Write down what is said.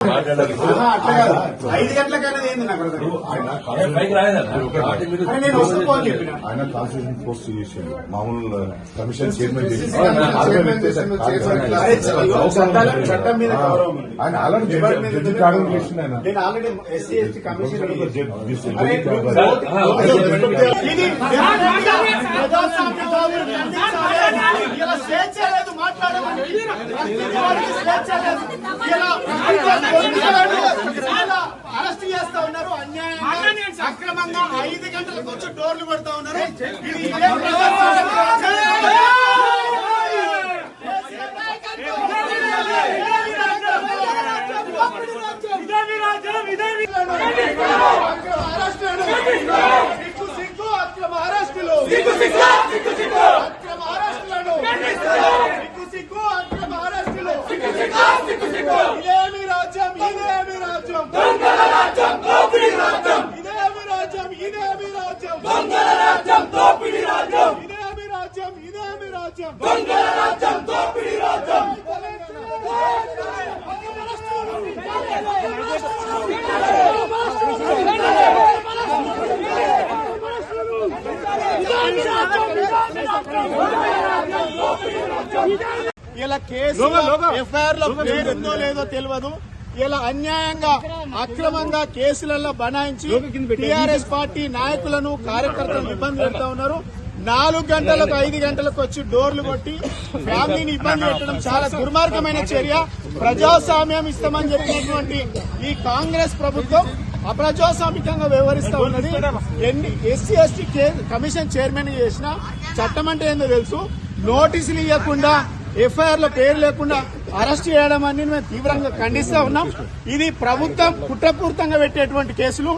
5 గంటలకనేది ఏంది నాకు నేను వస్తుపోని చెప్పిన ఆయన కాన్స్టిట్యూషన్ పోస్ట్ చేసిండు మామూలు కమిషన్ చైర్మన్ చట్టం మీద గౌరవం ఆయన ఆల్రెడీ చేసిండు ఆయన నేను ఆల్రెడీ ఎస్సీ ఎస్టీ కమిషన్ స్వేచ్ఛ లేదు మాట్లాడమని స్వేచ్ఛ లేదు అరెస్ట్ చేస్తా ఉన్నారు అన్యాయంగా అక్రమంగా 5 గంటలకు వచ్చి డోర్లు కొడతా ఉన్నారు. ఇది ఇదే సిగ్గు అక్రమ అరెస్టులు అక్రమ అరెస్టులను సిగ్గు అక్రమ అరెస్టులు ఇదేమి రాజ్యం ఇదేమి రాజ్యం ఇదేమి రాజ్యం ఇదేమి రాజ్యం ఇదేమి రాజ్యం ఇదేమి రాజ్యం ఇలా కేసు ఎఫ్ఐఆర్ లో పేరుందో లేదో తెలియదు. ఇలా అన్యాయంగా అక్రమంగా కేసులలో బనాయించి టీఆర్ఎస్ పార్టీ నాయకులను కార్యకర్తలను ఇబ్బంది పెడతా ఉన్నారు. 4 గంటలకు 5 గంటలకు వచ్చి డోర్లు కొట్టి ఫ్యామిలీని ఇబ్బంది పెట్టడం చాలా దుర్మార్గమైన చర్య. ప్రజాస్వామ్యం ఇస్తామని చెప్పినటువంటి ఈ కాంగ్రెస్ ప్రభుత్వం అప్రజాస్వామికంగా వ్యవహరిస్తా ఉన్నది. ఎస్సీ ఎస్టీ కమిషన్ చైర్మన్ చేసిన చట్టం అంటే ఏందో తెలుసు. నోటీసులు ఇవ్వకుండా ఎఫ్ఐఆర్ లో పేరు లేకుండా అరెస్ట్ చేయడం అని మేము తీవ్రంగా ఖండిస్తా ఉన్నాం. ఇది ప్రభుత్వం కుట్రపూరితంగా పెట్టేటువంటి కేసులు.